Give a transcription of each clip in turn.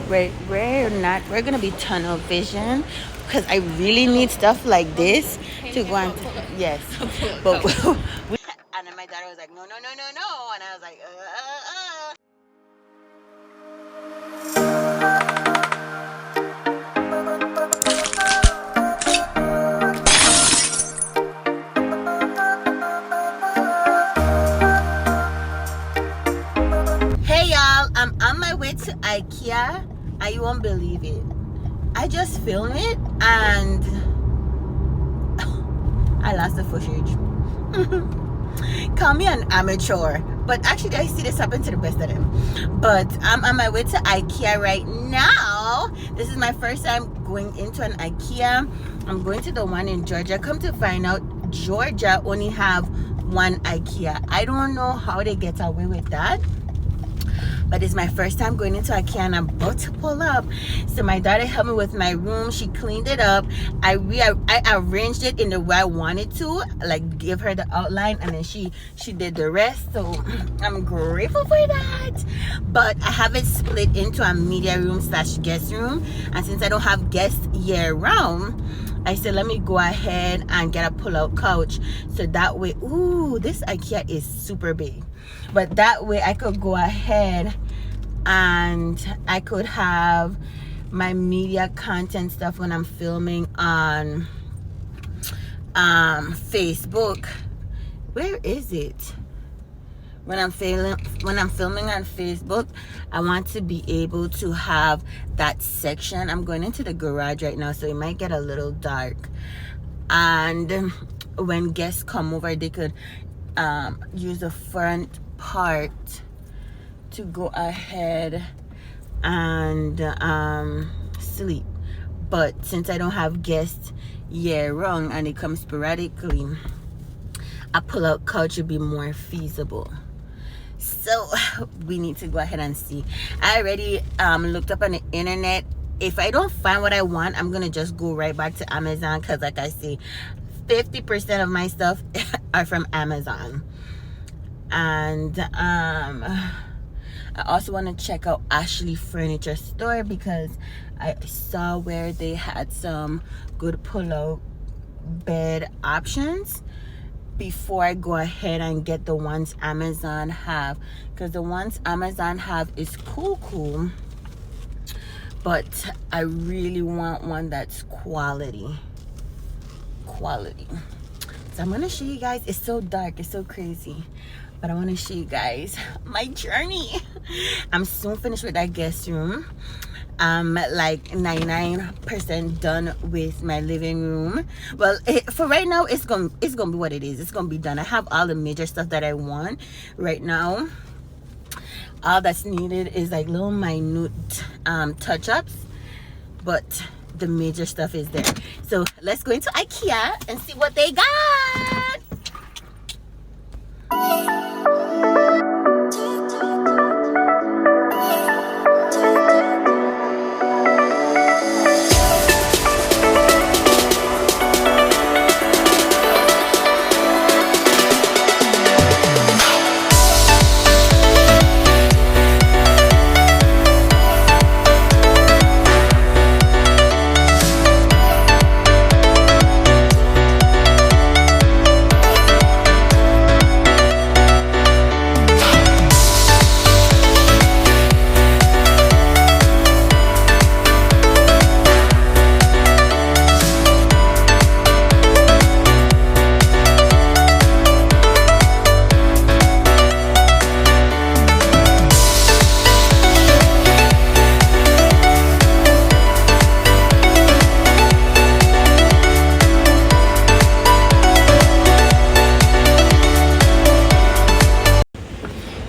We're gonna be tunnel vision because I really need stuff like this to go on. Yes, but and then my daughter was like, no, no, no, no, no, and I was like, Hey y'all, I'm on my way to Ikea, and you won't believe it. I just filmed it and I lost the footage. Call me an amateur, but actually I see this happen to the best of them. But I'm on my way to Ikea right now. This is my first time going into an Ikea. I'm going to the one in Georgia. Come to find out, Georgia only have one Ikea. I don't know how they get away with that, but it's my first time going into Ikea and I'm about to pull up. So my daughter helped me with my room. She cleaned it up. I arranged it in the way I wanted to, like give her the outline, and then she did the rest. So I'm grateful for that. But I have it split into a media room / guest room, and since I don't have guests year round, I said let me go ahead and get a pull-out couch, so that way, ooh, this Ikea is super big, but that way I could go ahead and I could have my media content stuff when I'm filming on Facebook. Where is it? When I'm filming on Facebook, I want to be able to have that section. I'm going into the garage right now, so it might get a little dark, and when guests come over, they could use the front part to go ahead and sleep. But since I don't have guests year round and they come sporadically, a pull-out couch would be more feasible. So we need to go ahead and see. I already looked up on the internet. If I don't find what I want, I'm gonna just go right back to Amazon, because like I say, 50% of my stuff are from Amazon. And I also want to check out Ashley Furniture Store, because I saw where they had some good pull-out bed options before I go ahead and get the ones Amazon have, because the ones Amazon have is cool, but I really want one that's quality. So I'm gonna show you guys. It's so dark, it's so crazy, but I want to show you guys my journey. I'm soon finished with that guest room. I'm like 99% done with my living room. Well, for right now, it's gonna be what it is. It's gonna be done. I have all the major stuff that I want right now. All that's needed is like little minute touch-ups, but the major stuff is there. So let's go into Ikea and see what they got.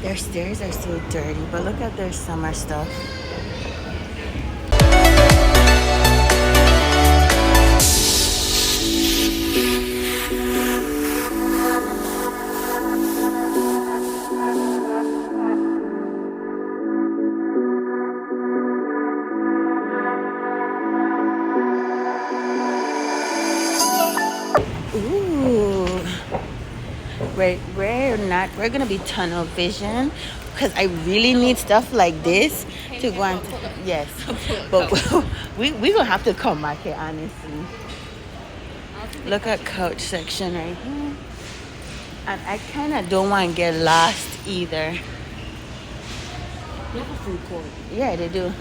Their stairs are so dirty, but look at their summer stuff. Ooh. We're gonna be tunnel vision because I really need stuff like this to go on. Yes, but we gonna have to come back here honestly. Look at couch section right here, and I kind of don't want to get lost either. They have a food court. Yeah, they do.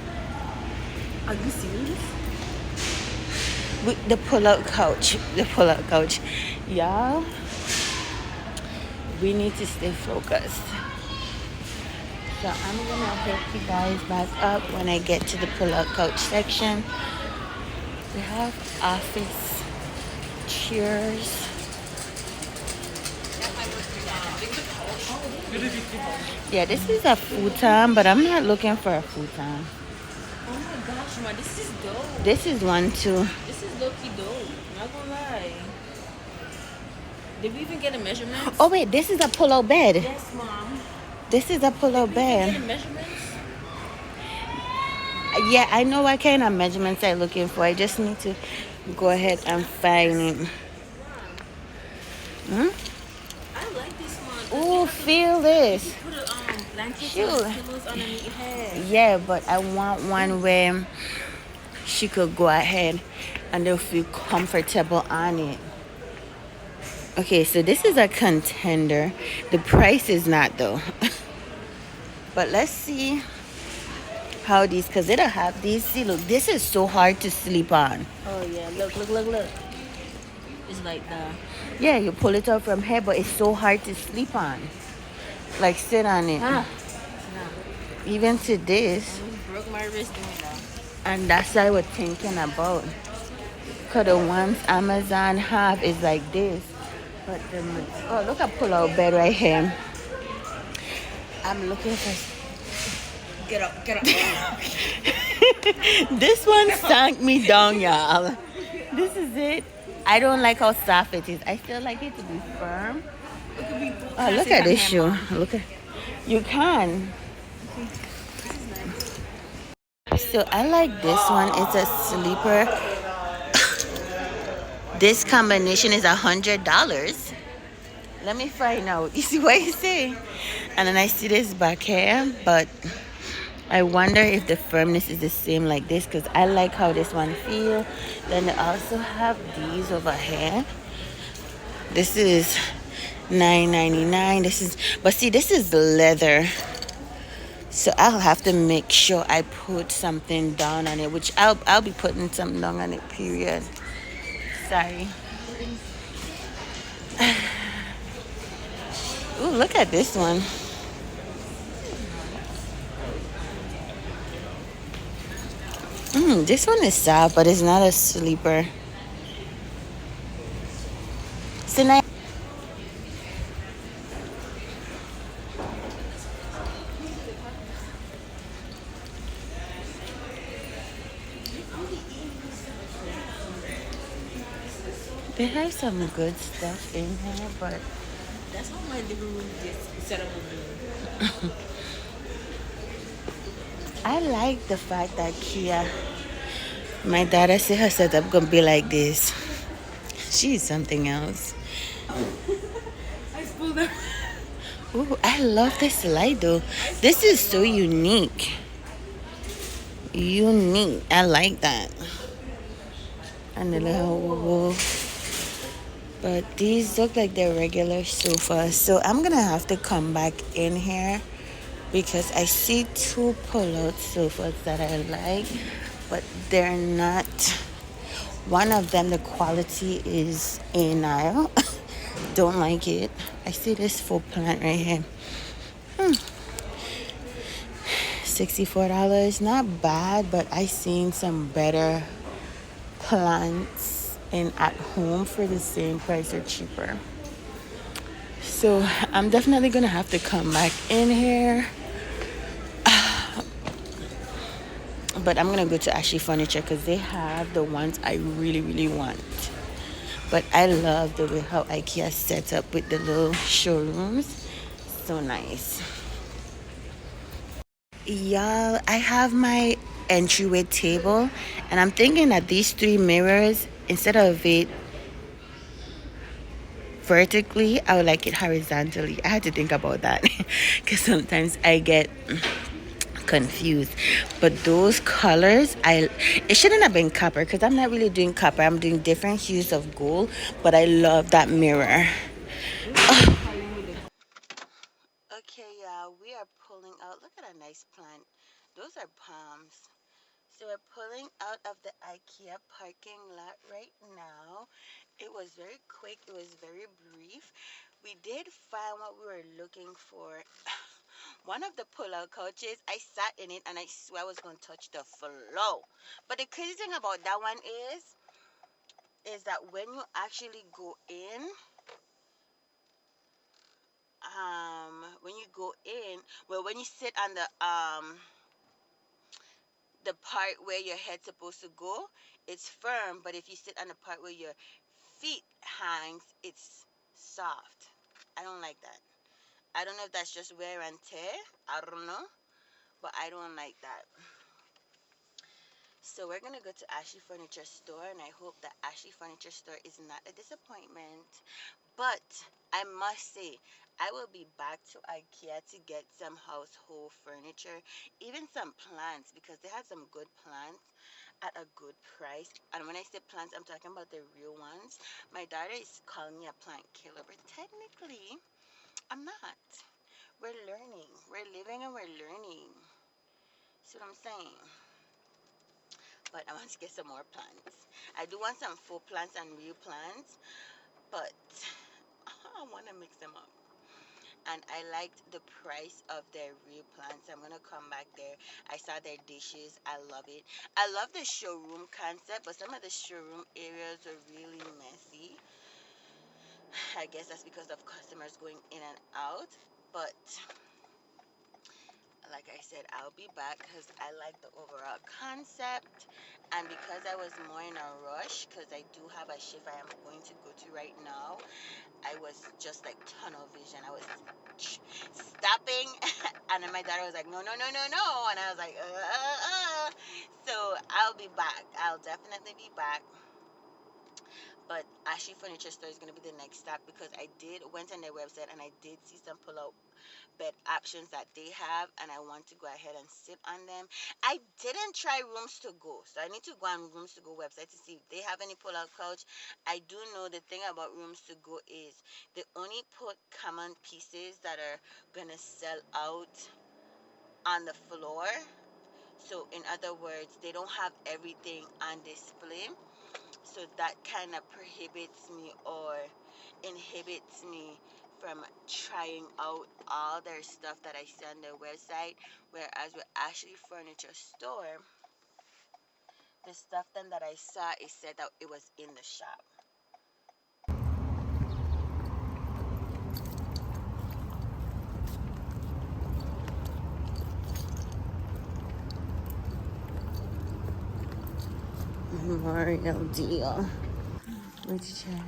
Are you serious? The pull-out couch, y'all. We need to stay focused. So I'm gonna hook you guys back up when I get to the pull-out couch section. We have office chairs. Yeah, this is a futon, but I'm not looking for a futon. Oh my gosh, man, this is dope. This is one too. This is low-key dope. Not gonna lie. Did we even get a measurement? Oh wait, this is a pull-out bed. Yes, Mom. This is a pull-out Did we bed. get measurements? Yeah, I know what kind of measurements I'm looking for. I just need to go ahead and find it. I like this one. Oh, feel this. Put a blanket Shoot. and pillows underneath your head. Yeah, but I want one where she could go ahead and they'll feel comfortable on it. Okay, so this is a contender. The price is not though. But let's see how these, because they don't have these. See, look, this is so hard to sleep on. Oh yeah, look. It's like the Yeah, you pull it out from here, but it's so hard to sleep on. Like, sit on it. no. Even to this. I almost broke my wrist doing that. And that's what I was thinking about. Because the ones Amazon have is like this. But the, oh, look at pull-out bed right here. I'm looking for... Get up. This one sank me down, y'all. This is it. I don't like how soft it is. I still like it to be firm. Oh, look at this shoe. Look at... You can. So I like this one. It's a sleeper. This combination is $100. Let me find out. You see what you say? And then I see this back here, but I wonder if the firmness is the same like this, because I like how this one feels. Then they also have these over here. This is $9.99. This is, but see, this is leather. So I'll have to make sure I put something down on it, which I'll be putting something down on it, period. Sorry. Ooh, look at this one. This one is soft, but it's not a sleeper. So now they have some good stuff in here, but That's how my living room gets set up with me. I like the fact that Kia, my daughter said her setup gonna be like this. She's something else. I spooled them. Ooh, I love this light though. This is so unique. Unique. I like that. And the little wolf. But these look like they're regular sofas. So I'm gonna have to come back in here because I see two pull-out sofas that I like, but they're not. One of them, the quality is anile. Don't like it. I see this full plant right here. $64. Not bad, but I seen some better plants in at home for the same price or cheaper. So I'm definitely gonna have to come back in here. But I'm gonna go to Ashley Furniture because they have the ones I really, really want. But I love the way how Ikea sets up with the little showrooms. So nice. Y'all, I have my entryway table, and I'm thinking that these three mirrors, instead of it vertically, I would like it horizontally. I had to think about that because sometimes I get confused. But those colors, it shouldn't have been copper because I'm not really doing copper. I'm doing different hues of gold. But I love that mirror. Okay, yeah, we are pulling out. Look at a nice plant. Those are palms. So we're pulling out of the Ikea parking lot right now. It was very quick. It was very brief. We did find what we were looking for. One of the pull-out couches, I sat in it and I swear I was going to touch the floor. But the crazy thing about that one is that when you actually go in, when you go in, well, when you sit on the part where your head's supposed to go, it's firm, but if you sit on the part where your feet hangs, it's soft. I don't like that. I don't know if that's just wear and tear. I don't know, but I don't like that. So we're gonna go to Ashley Furniture Store, and I hope that Ashley Furniture Store is not a disappointment. But I must say, I will be back to Ikea to get some household furniture, even some plants, because they had some good plants at a good price. And when I say plants, I'm talking about the real ones. My daughter is calling me a plant killer, but technically, I'm not. We're learning. We're living and we're learning. See what I'm saying? But I want to get some more plants. I do want some faux plants and real plants, but I want to mix them up. And I liked the price of their real plants. I'm gonna come back there. I saw their dishes. I love it. I love the showroom concept, but some of the showroom areas are really messy. I guess that's because of customers going in and out. But like I said, I'll be back because I like the overall concept, and because I was more in a rush because I do have a shift I am going to go to right now. I was just like tunnel vision. I was stopping, and then my daughter was like, no, no, no, no, no, and I was like, So I'll be back. I'll definitely be back. But Ashley Furniture Store is going to be the next stop because I went on their website and I did see some pull-out bed options that they have, and I want to go ahead and sit on them. I didn't try Rooms to Go, so I need to go on Rooms to Go website to see if they have any pull-out couch. I do know the thing about Rooms to Go is they only put common pieces that are gonna sell out on the floor. So in other words, they don't have everything on display. So that kind of prohibits me or inhibits me from trying out all their stuff that I see on their website. Whereas with Ashley Furniture Store, the stuff then that I saw, it said that it was in the shop. Memorial deal. Which chair?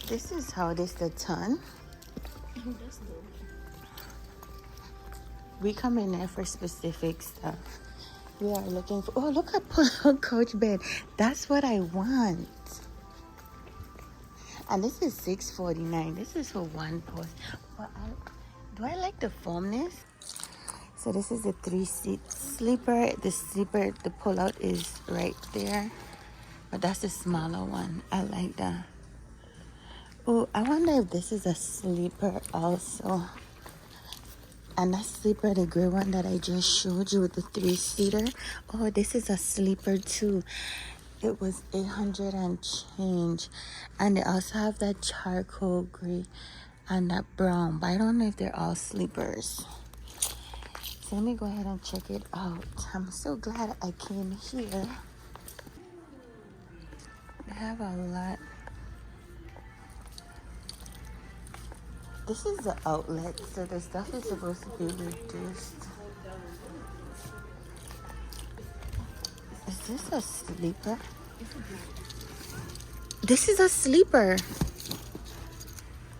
This is how it is the ton. We come in there for specific stuff. We are looking for, oh, look at pull-out couch bed. That's what I want. And this is $6.49. This is for one post. But do I like the foamness? So this is a 3-seat sleeper. The pull-out is right there. But that's the smaller one. I like that. Oh, I wonder if this is a sleeper also. And that sleeper, the gray one that I just showed you with the 3-seater. Oh, this is a sleeper too. It was 800 and change. And they also have that charcoal gray and that brown. But I don't know if they're all sleepers. So let me go ahead and check it out. I'm so glad I came here. They have a lot. This is the outlet, so the stuff is supposed to be reduced. Is this a sleeper? This is a sleeper.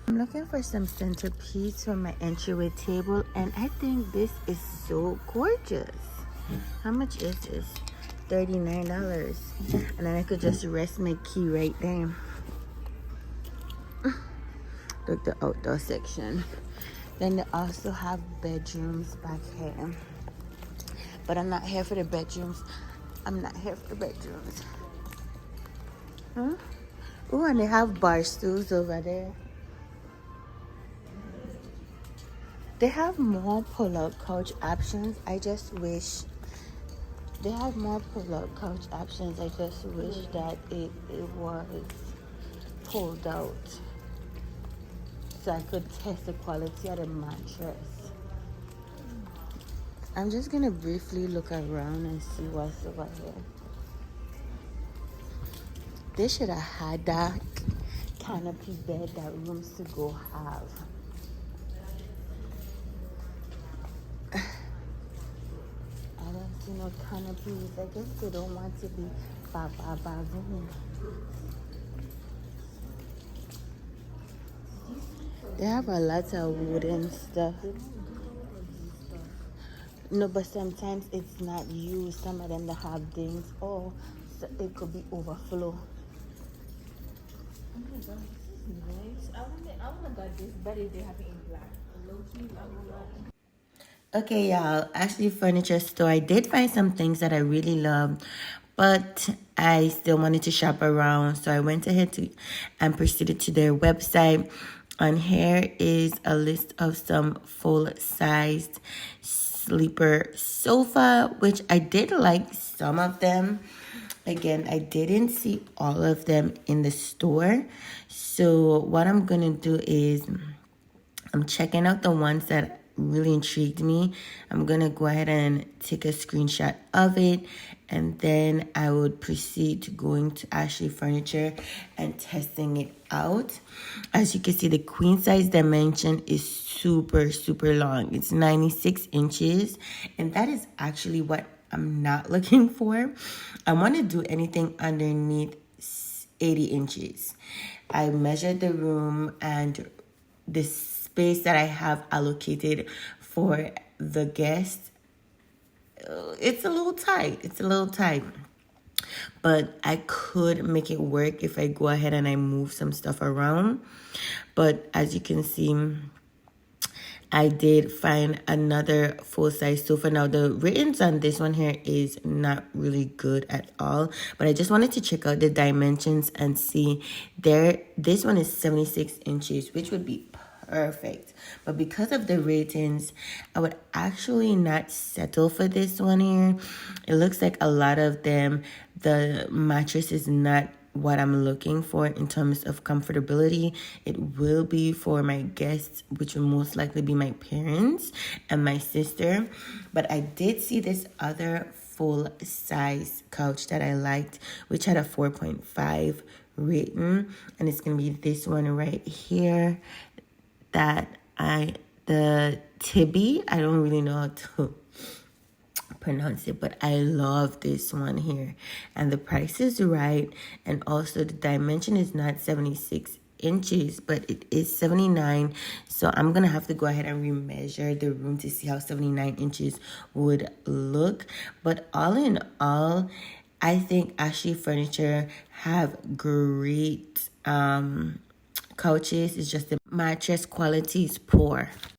I'm looking for some centerpiece for my entryway table, and I think this is so gorgeous. How much is this? $39. And then I could just rest my key right there. Look, the outdoor section. Then they also have bedrooms back here. But I'm not here for the bedrooms. I'm not here for the bedrooms. Huh? Oh, and they have bar stools over there. They have more pull-out couch options. I just wish they have more pull-out couch options. I just wish that it was pulled out so I could test the quality of the mattress. I'm just gonna briefly look around and see what's over here. They should have had that canopy bed that rooms to go have. I don't see no canopies. I guess they don't want to be ba-ba-ba-boom. They have a lot of wooden stuff. No, but sometimes it's not used. Some of them that have things. Oh, so it could be overflow. Oh my god, this is nice. I wanna got this, but if they have it in black. Low key, I wanna. Okay, y'all. Ashley Furniture Store. I did find some things that I really loved, but I still wanted to shop around. So I went ahead and proceeded to their website. On here is a list of some full-sized sleeper sofa, which I did like some of them. Again, I didn't see all of them in the store. So what I'm going to do is I'm checking out the ones that really intrigued me. I'm going to go ahead and take a screenshot of it, and then I would proceed to going to Ashley Furniture and testing it out. As you can see, the queen size dimension is super, super long. It's 96 inches, and that is actually what I'm not looking for. I want to do anything underneath 80 inches. I measured the room and the space that I have allocated for the guests. It's a little tight. But I could make it work if I go ahead and I move some stuff around. But as you can see, I did find another full-size sofa. Now, the ratings on this one here is not really good at all. But I just wanted to check out the dimensions and see there. This one is 76 inches, which would be perfect. But because of the ratings, I would actually not settle for this one here. It looks like a lot of them, the mattress is not what I'm looking for in terms of comfortability. It will be for my guests, which will most likely be my parents and my sister. But I did see this other full size couch that I liked, which had a 4.5 rating, and it's gonna be this one right here that the Tibby, I don't really know how to pronounce it, but I love this one here, and the price is right, and also the dimension is not 76 inches, but it is 79. So I'm gonna have to go ahead and remeasure the room to see how 79 inches would look. But all in all, I think Ashley Furniture have great couches. It's just the mattress quality is poor.